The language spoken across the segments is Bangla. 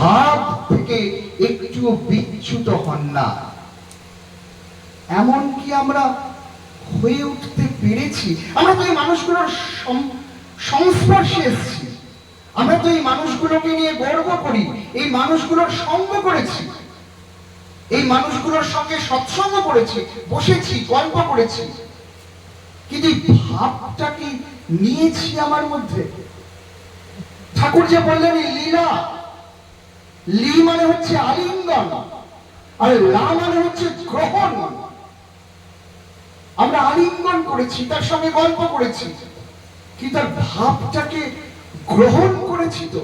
ভাব থেকে একটু বিচ্যুত হন না। এমন কি আমরা হয়ে উঠতে পেরেছি? আমরা তো এই মানুষগুলোর সংস্পর্শে এসেছি, আমরা তো এই মানুষগুলোকে নিয়ে গর্ব করি, এই মানুষগুলোর সঙ্গ করেছি, এই মানুষগুলোর সঙ্গে সৎসঙ্গ করেছি, বসেছি, গল্প করেছি, কিন্তু এই ভাবটা কি নিয়েছি আমার মধ্যে? ঠাকুর যে বললেন লীলা, লি মানে হচ্ছে আলিঙ্গন, আর লা মানে হচ্ছে গ্রহণ। আমরা আলিঙ্গন করেছি, তার সঙ্গে গল্প করেছি, কি তার ভাবটাকে গ্রহণ করেছি? তো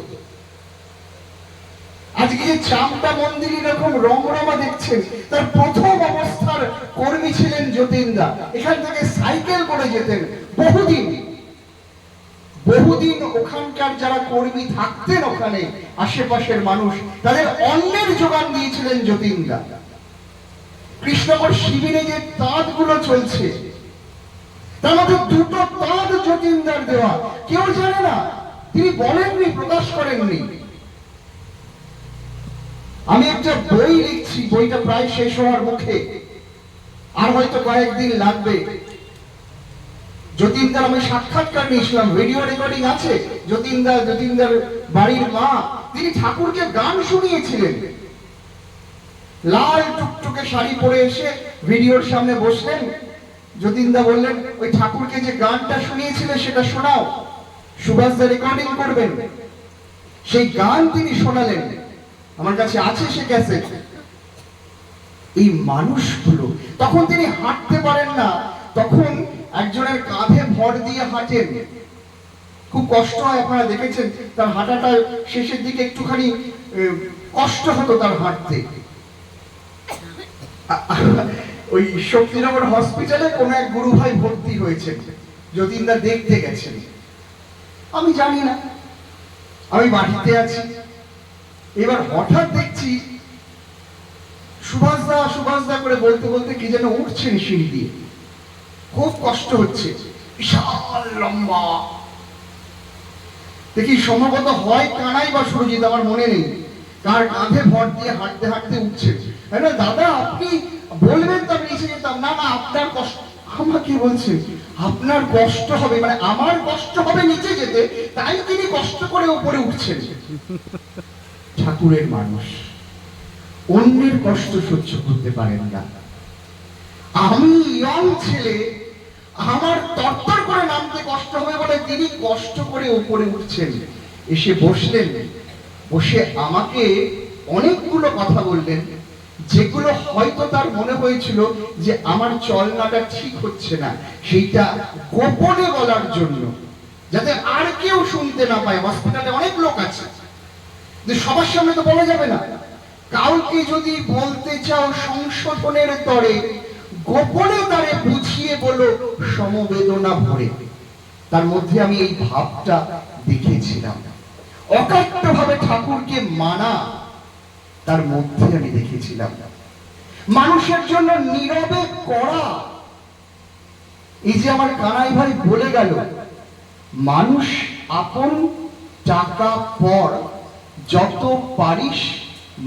আজকে যে চামটা মন্দির এরকম রমরমা দেখছেন, তার প্রথম অবস্থার কর্মী ছিলেন যতীনদা। এখান থেকে সাইকেল করে যেতেন বহুদিন। ওখানকার যারা কর্মী থাকতেন, ওখানে আশেপাশের মানুষ, তাদের অন্নের যোগান দিয়েছিলেন যতীনদা। কৃষ্ণগড় শিবিরে যে তাঁত গুলো চলছে, তার মধ্যে দুটো তাঁত যতীনদার দেওয়া, কেউ জানে না, তিনি বলেননি, প্রকাশ করেননি। আমি একটা বই লিখছি, বইটা প্রায় শেষ হওয়ার মুখে, আর হয়তো কয়েকদিন লাগবে। যতীনদার আমি সাক্ষাৎকার নিয়েছিলাম, ভিডিও রেকর্ডিং আছে। যতীনদার বাড়ির মা, তিনি ঠাকুরকে গান শুনিয়েছিলেন। লাল টুকটুকে শাড়ি পরে এসে ভিডিওর সামনে বসলেন। যতীনদা বললেন, ওই ঠাকুরকে যে গানটা শুনিয়েছিলেন সেটা শোনাও, সুভাষদা রেকর্ডিং করবেন। সেই গান তিনি শোনালেন, আমার কাছে আছে সে ক্যাসেট। এই মানুষগুলো, তখন তিনি হাঁটতে পারেন না, তখন একজনের কাঁধে ভর দিয়ে হাঁটেন, খুব কষ্ট হয়, আপনারা দেখেছেন তার হাঁটাটা শেষের দিকে একটুখানি কষ্ট হতো তার হাঁটতে। ওই শক্তিনগর হসপিটালে কোন এক গুরু ভাই ভর্তি হয়েছে, যতীনদা দেখতে গেছেন। আমি জানি না, আমি বাড়িতে আছি, এবার হঠাৎ দেখছি সুভাষদা করে বলতে বলতে কি যেন উঠছেন সিঁড়ি দিয়ে, খুব কষ্ট হচ্ছে, বিশাল লম্বা। দেখি সম্ভবত হয় কানাই বা সুরজিৎ, আমার মনে নেই, কার কাঁধে ভর দিয়ে হাঁটতে হাঁটতে উঠছে। দাদা আপনি বলবেন তো আমি নিচে যেতাম। না না, আপনার কষ্ট। আমাকে বলছে আপনার কষ্ট হবে, মানে আমার কষ্ট হবে নিচে যেতে, তাই তিনি কষ্ট করে উপরে উঠছেন। ঠাকুরের মানুষ অন্যের কষ্ট সহ্য করতে পারেন না। আমি ইয়ং ছেলে, আমার তরতর করে নামতে কষ্ট হবে বলে তিনি কষ্ট করে উপরে উঠছেন। এসে বসলেন, বসে আমাকে অনেকগুলো কথা বললেন, যেগুলো হয়তো তার মনে হয়েছিল যে আমার চলনাটা ঠিক হচ্ছে না, সেইটা গোপনে বলার জন্য, যাতে আর কেউ শুনতে না পায়। হসপিটালে অনেক লোক আছে, সবার সামনে তো বলা যাবে না। কাউকে যদি বলতে চাও সংশোধনের তরে, গোপনে তারে বুঝিয়ে বলো সমবেদনা ভরে। তার মধ্যে আমি এই ভাবটা দেখেছিলাম, অকাট্য ভাবে ঠাকুরকে মানা তার মধ্যে আমি দেখেছিলাম। মানুষের জন্য নীরবে করা, এই যে আমার কানাই ভাই বলে গেল, মানুষ আপন টাকা পর, যত পারিস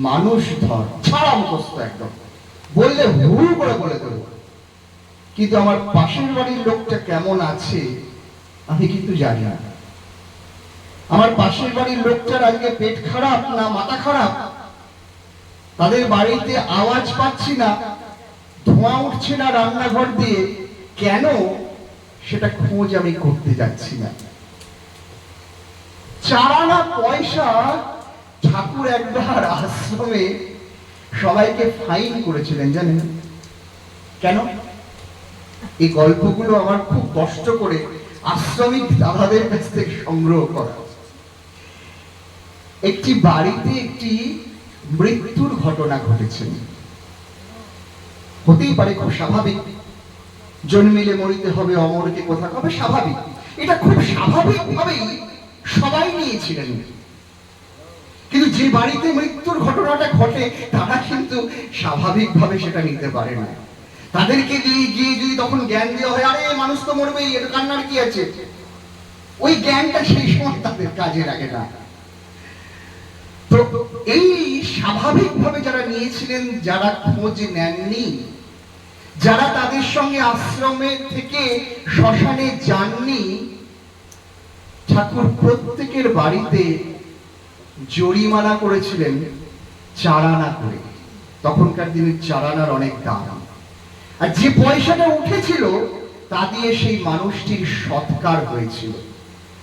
মানুষ ধর, ছাড়া মুখস্থ একদম, বললে ভুল করে বলে দেব। কিন্তু আমার পাশের বাড়ির লোকটা কেমন আছে আমি কিন্তু জানি না। আমার পাশের বাড়ির লোকটার আজকে পেট খারাপ না মাথা খারাপ, তাদের বাড়িতে আওয়াজ পাচ্ছি না, ধোঁয়া উঠছে না রান্নাঘর দিয়ে, কেন সেটা খোঁজ আমি করতে যাচ্ছি না। চারানা পয়সা ঠাকুর একবার আশ্রমে সবাইকে ফাইন করেছিলেন, জানেন কেন? এই গল্পগুলো আমার খুব কষ্ট করে আশ্রমিক দাদাদের কাছ থেকে সংগ্রহ করা। একটি বাড়িতে একটি মৃত্যুর ঘটনা ঘটেছে, হতেই পারে, খুব স্বাভাবিক, জন্মিলে মরিতে হবে, অমরকে কোথা হবে, স্বাভাবিক। এটা খুব স্বাভাবিক ভাবেই সবাই নিয়েছিলেন। কিন্তু যে বাড়িতে মৃত্যুর ঘটনাটা ঘটে, তারা কিন্তু স্বাভাবিকভাবে সেটা নিতে পারে না। তাদেরকে দিয়ে গিয়ে যদি তখন জ্ঞান দেওয়া হয়, আরে মানুষ তো মরবেই, এটা কান্নার কি আছে, ওই জ্ঞানটা সেই সময় তাদের কাজে লাগে না। তো এই স্বাভাবিকভাবে যারা নিয়েছিলেন, যারা খোঁজ নেননি, যারা তাদের সঙ্গে আশ্রমে থেকে শ্মশানে যাননি, ঠাকুর প্রত্যেকের বাড়িতে জরিমানা করেছিলেন 4 আনা করে। তখনকার দিনে 4 আনার অনেক দাম। আর যে পয়সাটা উঠেছিল তা দিয়ে সেই মানুষটির সৎকার হয়েছিল,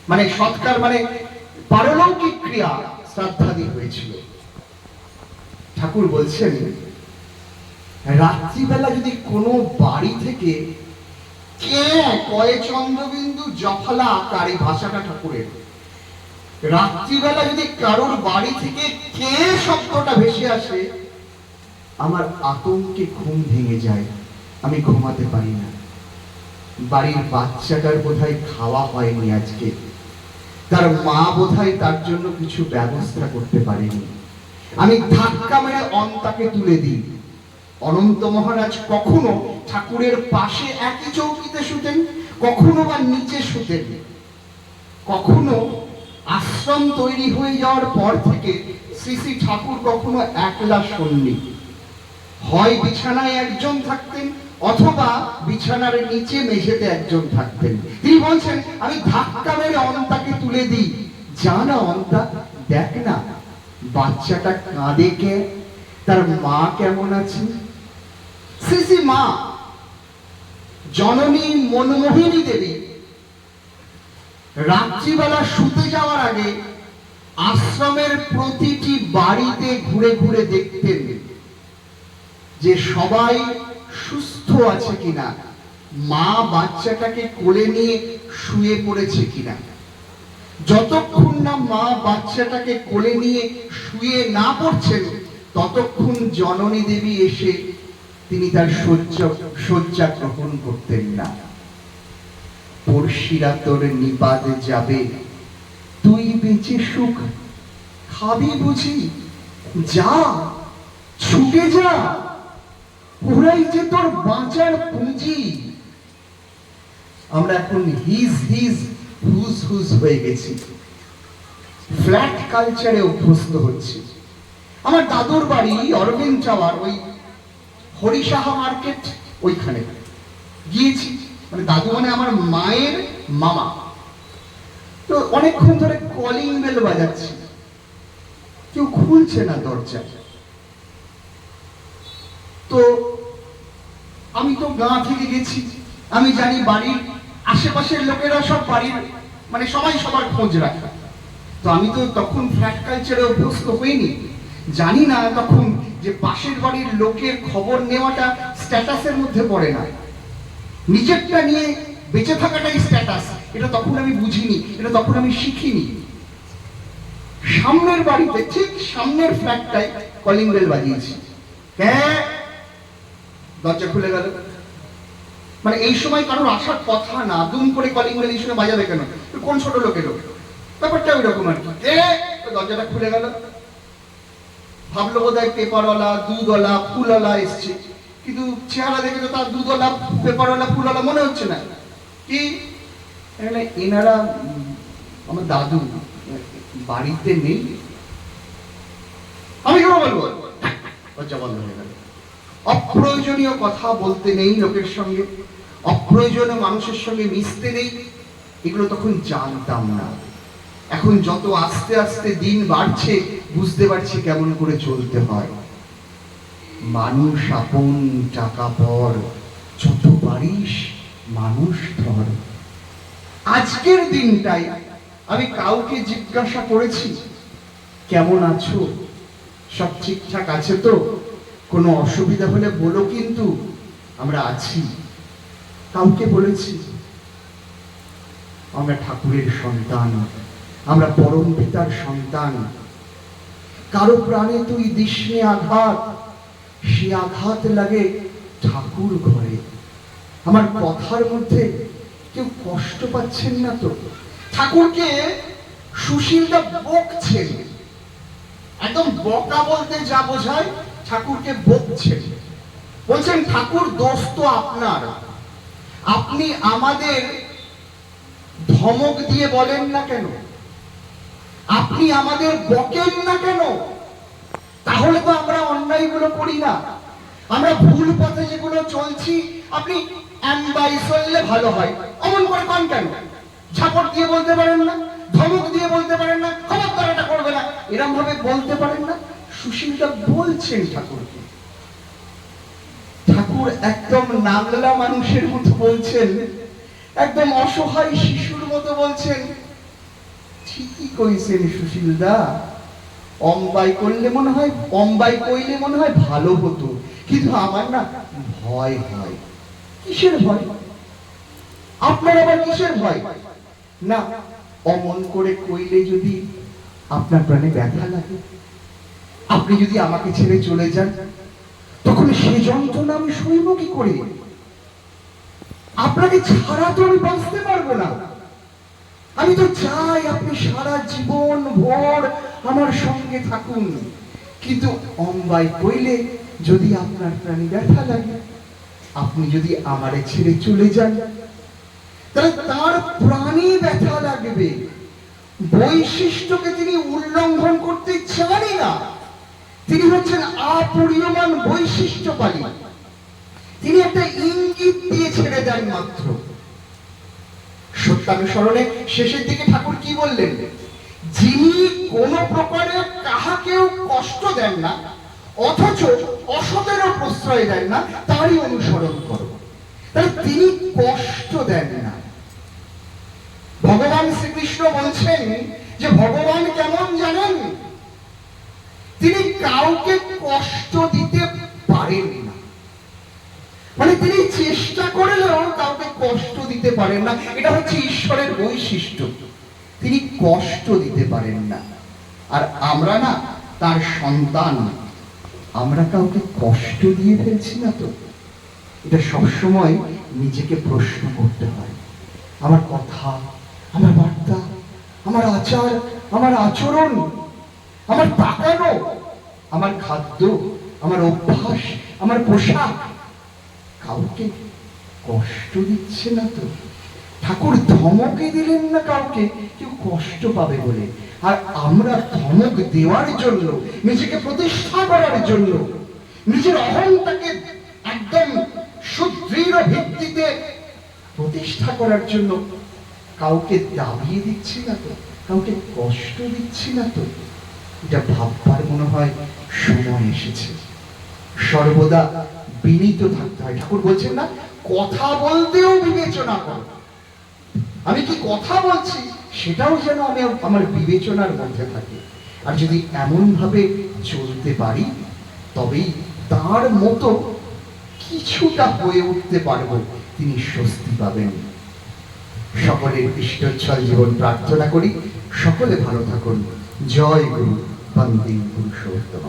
মানে সৎকার মানে পারলৌকিক ক্রিয়া শ্রাদ্ধাদি হয়েছিল। ঠাকুর বলছেন, রাত্রিবেলা যদি কোনো বাড়ি থেকে কে কয়ে চন্দ্রবিন্দু জফলা আকার, এই ভাষাটা ঠাকুরের, রাত্রিবেলা যদি কারোর বাড়ি থেকে কে শব্দটা ভেসে আসে, আমার আতঙ্কে ঘুম ভেঙে যায়, আমি ঘুমাতে পারি না। বাড়ির বাচ্চাটার বোধহয় খাওয়া হয়নি আজকে, তার মা বোধহয় তার জন্য কিছু ব্যবস্থা করতে পারেনি। আমি ধাক্কা মেরে অন্তাকে তুলে দিই। অনন্ত মহারাজ কখনো ঠাকুরের পাশে একই চৌকিতে শুতেন, কখনো বা নিচে শুতেন। কখনো আশ্রম তৈরি হয়ে যাওয়ার পর থেকে শ্রী শ্রী ঠাকুর কখনো একলা শোননি। হয় বিছানায় একজন থাকতেন, অথবা বিছানার নিচে মেঝেতে একজন থাকতেন। তিনি বলছেন, আমি ধাক্কা মেরে অন্তাকে তুলে দিই, যা না অন্তা, দেখ না বাচ্চাটা কাঁদে কে, তার মা কেমন আছে। শ্রী শ্রী মা জননী মনমোহিনী দেবী রাত্রিবেলা শুতে যাওয়ার আগে আশ্রমের প্রতিটি বাড়িতে ঘুরে ঘুরে দেখতেন যে সবাই সুস্থ আছে কিনা, মা বাচ্চাটাকে কোলে নিয়ে শুয়ে পড়েছে কিনা। যতক্ষণ না মা বাচ্চাটাকে কোলে নিয়ে শুয়ে না পড়ছেন, ততক্ষণ জননী দেবী এসে তিনি তার শয্যা গ্রহণ করতেন না। পড়শিরা তোর নিপাত যাবে, তুই বেঁচে সুখ খাবি বুঝি, যা ছুটে যা, ওরাই যে তোর বাঁচার পুঁজি। আমরা এখন হিজ হিজ হুজ হুজ হয়ে গেছি, ফ্ল্যাট কালচারে অভ্যস্ত হচ্ছে। আমার দাদুর বাড়ি অরবিন্দ টাওয়ার, ওই হরিসাহা মার্কেট, ওইখানে গিয়েছি। মানে দাদু মানে আমার মায়ের মামা। তো অনেকক্ষণ ধরে কলিং বেল বাজাচ্ছি, কেউ খুলছে না দরজা। তো আমি তো গাঁ থেকে গেছি, আমি জানি বাড়ির আশেপাশের লোকেরা সব বাড়ির মানে সবাই সবার খোঁজ রাখে। তো আমি তো তখন ফ্ল্যাট কালচারে অভ্যস্ত হইনি, জানি না তখন যে পাশের বাড়ির লোকের খবর নেওয়াটা স্ট্যাটাসের মধ্যে পড়ে না, নিজেরটা নিয়ে বেঁচে থাকাটাই স্ট্যাটাস। এটা তখন আমি বুঝিনি, এটা তখন আমি শিখিনি। সামনের বাড়িতে, ঠিক সামনের ফ্ল্যাটটায় কলিং বেল বাজিয়েছি, হ্যাঁ দরজা খুলে গেল। মানে এই সময় কারোর আসার কথা না, দুম করে কলিং বেল এই সময় বাজাবে কেন, কোন ছোট লোকের ব্যাপারটা ওই রকম আর কি। দরজাটা খুলে গেল, ভাবলো বোধহয় পেপারওয়ালা, দুধওয়ালা, ফুলওয়ালা এসছে, কিন্তু চেহারা দেখে তো তার দুধওয়ালা, পেপারওয়ালা, ফুলওয়ালা মনে হচ্ছে না। কি এনারা আমার দাদু বাড়িতে নেই। আমি কেন বলবো, দরজা বন্ধ হয়ে গেল। অপ্রয়োজনীয় কথা বলতে নেই লোকের সঙ্গে, অপ্রয়োজনীয় মানুষের সঙ্গে মিশতে নেই, এগুলো তখন জানতাম না। এখন যত আস্তে আস্তে দিন বাড়ছে, বুঝতে পারছি কেমন করে চলতে হয়। মানুষ আপন, টাকা পর, যত পারিস মানুষ ধর। আজকের দিনটাই আমি কাউকে জিজ্ঞাসা করেছি, কেমন আছো, সব ঠিকঠাক আছে তো, কোনো অসুবিধা হলে বলো, কিন্তু আমরা আছি। কাউকে বলেছি আমরা ঠাকুরের সন্তান, আমরা পরম পিতার সন্তান। কারো প্রাণে তুই দিসনে আঘাত, সে আঘাত লাগে ঠাকুর ঘরে। আমার কথার মধ্যে কেউ কষ্ট পাচ্ছেন না তো? ঠাকুরকে সুশীলদা বকছেন, একদম বকা বলতে যা বোঝায়, ঠাকুরকে বকছেন। বলছেন ঠাকুর দোষ তো আপনার, আপনি আমাদের ধমক দিয়ে বলেন না কেন, আপনি আমাদের বকেন না কেন, এগুলো করি না। আমরা ভুল পথে যেগুলো চলছি, আপনি এমবাই চললে ভালো হয় অমন করে কন কেন? ঝাপট দিয়ে বলতে পারেন না, ধমক দিয়ে বলতে পারেন না, খবরদার এটা করবে না, এরম ভাবে বলতে পারেন না? সুশীলটা বলছেন ঠাকুরকে। ঠাকুর একদম নাংলা মানুষের মতো বলছেন, একদম অসহায় শিশুর মতো বলছেন, ঠিকই কইছেন সুশীলদা, অম্বাই করলে মনে হয়, অম্বাই কইলে মনে হয় ভালো হতো, কিন্তু আমার না ভয় হয়। কিসের ভয়? আপনার আবার কিসের ভয়? না, অমন করে কইলে যদি আপনার প্রাণে ব্যথা লাগে, আপনি যদি আমাকে ছেড়ে চলে যান, তখন সে যন্ত্রণা আমি সইব কি করে? আপনাকে ছাড়া তো আমি বাঁচতে পারবো না। আমি তো চাই আপনি সারা জীবন ভর আমার সঙ্গে থাকুন, কিন্তু অম্বাই কইলে যদি আপনার প্রাণে ব্যথা লাগে, আপনি যদি আমারে ছেড়ে চলে যান, তাহলে তার প্রাণে ব্যথা লাগবে। বৈশিষ্ট্যকে তিনি উল্লঙ্ঘন করতে চানই না। তিনি হচ্ছেন অপরিয়মান বৈশিষ্ট্যপালী। তিনি একটা ইঙ্গিত দিয়ে ছেড়ে দেন মাত্র। সত্যানুসরণে শেষের দিকে ঠাকুর কি বললেন? যিনি কোন প্রকারে কাহাকেও কষ্ট দেন না, অথচ অসতেরও প্রশ্রয় দেন না, তারই অনুসরণ করো। তাহলে তিনি কষ্ট দেন না। ভগবান শ্রীকৃষ্ণ বলছেন যে ভগবান কেমন জানেন? তিনি কাউকে কষ্ট দিতে পারেন না, মানে তিনি চেষ্টা করলেও কাউকে কষ্ট দিতে পারেন না। এটা হচ্ছে ঈশ্বরের বৈশিষ্ট্য, তিনি কষ্ট দিতে পারেন না। আর আমরা না তার সন্তান, আমরা কাউকে কষ্ট দিয়ে ফেলছি না তো? এটা সবসময় নিজেকে প্রশ্ন করতে হয়। আমার কথা, আমার বার্তা, আমার আচার, আমার আচরণ, আমার তাকানো, আমার খাদ্য, আমার অভ্যাস, আমার পোশাক কাউকে কষ্ট দিচ্ছে না তো? ঠাকুর ধমকে দিলেন না কাউকে কেউ কষ্ট পাবে বলে। আর আমরা ধমক দেওয়ার জন্য, নিজেকে প্রতিষ্ঠা করার জন্য, নিজের অহংটাকে একদম সুদৃঢ় ভিত্তিতে প্রতিষ্ঠা করার জন্য কাউকে দাবিয়ে দিচ্ছি না তো, কাউকে কষ্ট দিচ্ছি না তো? এটা ভাববার মনে হয় সময় এসেছে। সর্বদা বিনীত থাকতে হয়। ঠাকুর বলছেন না, কথা বলতেও বিবেচনা করো। আমি কি কথা বলছি সেটাও যেন আমি আমার বিবেচনার মধ্যে থাকে। আর যদি এমন ভাবে চলতে পারি, তবেই তার মতো কিছুটা হয়ে উঠতে পারবো, তিনি স্বস্তি পাবেন। সকলের ইষ্টোচ্ছল জীবন প্রার্থনা করি। সকলে ভালো থাকুন। জয় গুরু। বন্দে পুরুষোত্তম।